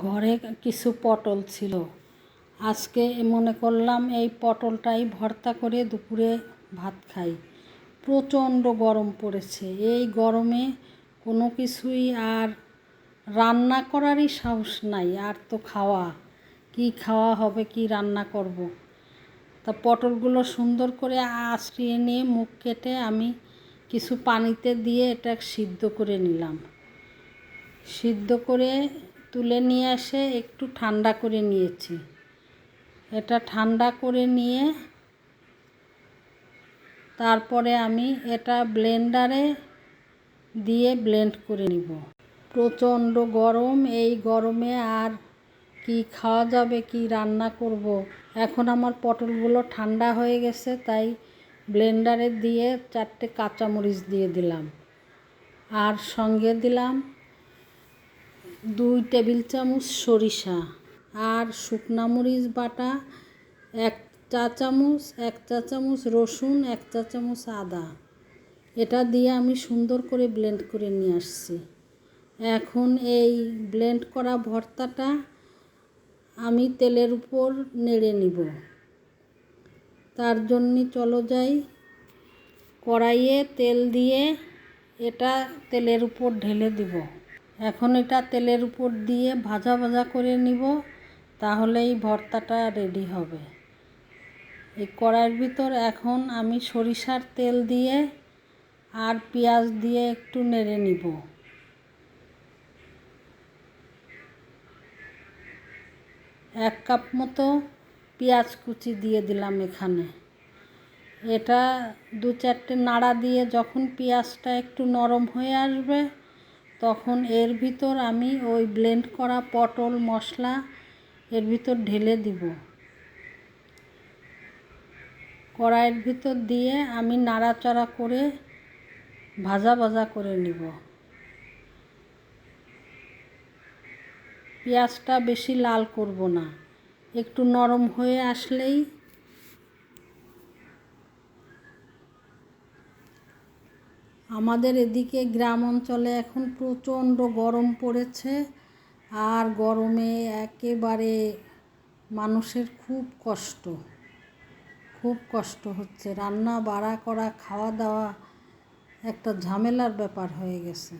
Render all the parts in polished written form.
ঘরে কিছু পটল ছিল। আজকে মনে করলাম এই পটলটাই ভর্তা করে দুপুরে ভাত খাই। প্রচণ্ড গরম পড়েছে। এই গরমে কোনো কিছুই আর রান্না করারই সাহস নাই। আর তো কি খাওয়া হবে, কি রান্না করব। তা পটলগুলো সুন্দর করে আঁচড়িয়ে নিয়ে মুখ কেটে আমি কিছু পানিতে দিয়ে এটা সিদ্ধ করে নিলাম। সিদ্ধ করে তুলে নিয়ে এসে একটু ঠান্ডা করে নিয়েছি। এটা ঠান্ডা করে নিয়ে তারপরে আমি এটা ব্লেন্ডারে দিয়ে ব্লেন্ড করে নিব। প্রচণ্ড গরম, এই গরমে আর কি খাওয়া যাবে, কি রান্না করব। এখন আমার পটলগুলো ঠান্ডা হয়ে গেছে, তাই ব্লেন্ডারে দিয়ে 4টে কাঁচামরিচ দিয়ে দিলাম। আর সঙ্গে দিলাম 2 টেবিল চামচ সরিষা আর শুকনা মরিচ বাটা 1 চা চামচ, 1 চা চামচ রসুন, 1 চা চামচ আদা। এটা দিয়ে আমি সুন্দর করে ব্লেন্ড করে নিয়ে আসছি। এখন এই ব্লেন্ড করা ভর্তাটা আমি তেলের উপর নেড়ে নিব। তার জন্য চলো যাই কড়াইয়ে তেল দিয়ে এটা তেলের উপর ঢেলে দিব। এখন এটা তেলের উপর দিয়ে ভাজা ভাজা করে নিব, তাহলেই ভর্তাটা রেডি হবে। এই কড়াইয়ের ভিতর এখন আমি সরিষার তেল দিয়ে আর পেঁয়াজ দিয়ে একটু নেড়ে নিব। এক কাপ মতো পেঁয়াজ কুচি দিয়ে দিলাম এখানে। এটা 2-4টে নাড়া দিয়ে যখন পেঁয়াজটা একটু নরম হয়ে আসবে, তখন এর ভিতর আমি ওই ব্লেন্ড করা পটল মশলা এর ভিতর ঢেলে দিব। কড়াইয়ের ভিতর দিয়ে আমি নাড়াচাড়া করে ভাজা ভাজা করে নিব। পেঁয়াজটা বেশি লাল করব না, একটু নরম হয়ে আসলেই আমাদের এদিকে গ্রাম অঞ্চলে এখন প্রচণ্ড গরম পড়েছে। আর গরমে একেবারে মানুষের খুব কষ্ট হচ্ছে। রান্না বাড়া করা, খাওয়া দাওয়া একটা ঝামেলার ব্যাপার হয়ে গেছে।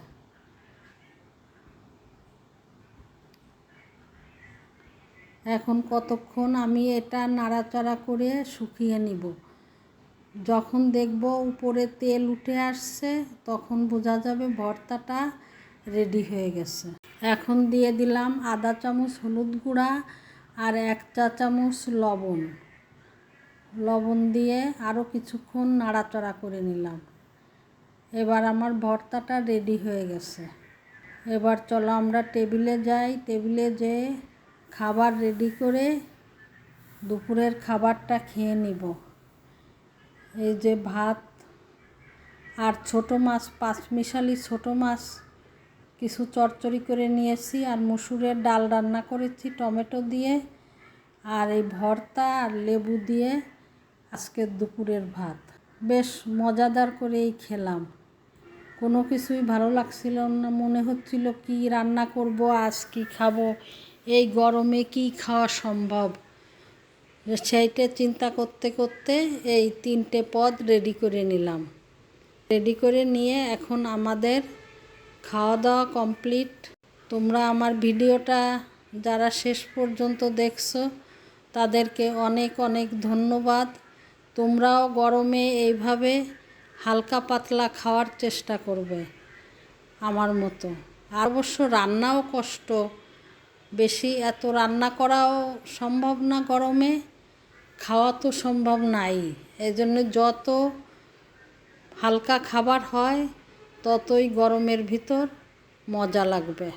এখন কতক্ষণ আমি এটা নাড়াচাড়া করে শুকিয়ে নিব। যখন দেখব উপরে তেল উঠে আসছে, তখন বোঝা যাবে ভর্তাটা রেডি হয়ে গেছে। এখন দিয়ে দিলাম আধা চামচ হলুদ গুঁড়া আর 1 চা চামচ লবণ দিয়ে আরও কিছুক্ষণ নাড়াচাড়া করে নিলাম। এবার আমার ভর্তাটা রেডি হয়ে গেছে। এবার চলো আমরা টেবিলে যাই। টেবিলে যেয়ে খাবার রেডি করে দুপুরের খাবারটা খেয়ে নিব। এই যে ভাত আর ছোটো মাছ, 5 মিশালি ছোটো মাছ কিছু চচ্চড়ি করে নিয়েছি, আর মসুরের ডাল রান্না করেছি টমেটো দিয়ে, আর এই ভর্তা আর লেবু দিয়ে আজকের দুপুরের ভাত। বেশ মজাদার করেই খেলাম। কোনো কিছুই ভালো লাগছিল না, মনে হচ্ছিল কি রান্না করব, আজ কি খাবো, এই গরমে কি খাওয়া সম্ভব। সেইটা চিন্তা করতে করতে এই 3টে পদ রেডি করে নিলাম। রেডি করে নিয়ে এখন আমাদের খাওয়া দাওয়া কমপ্লিট। তোমরা আমার ভিডিওটা যারা শেষ পর্যন্ত দেখছো, তাদেরকে অনেক অনেক ধন্যবাদ। তোমরাও গরমে এইভাবে হালকা পাতলা খাওয়ার চেষ্টা করবে আমার মতো। আর অবশ্য রান্নাও কষ্ট, বেশি এত রান্না করাও সম্ভব না গরমে, খাওয়া তো সম্ভব নাই। এজন্য যত হালকা খাবার হয় ততই গরমের ভিতর মজা লাগবে।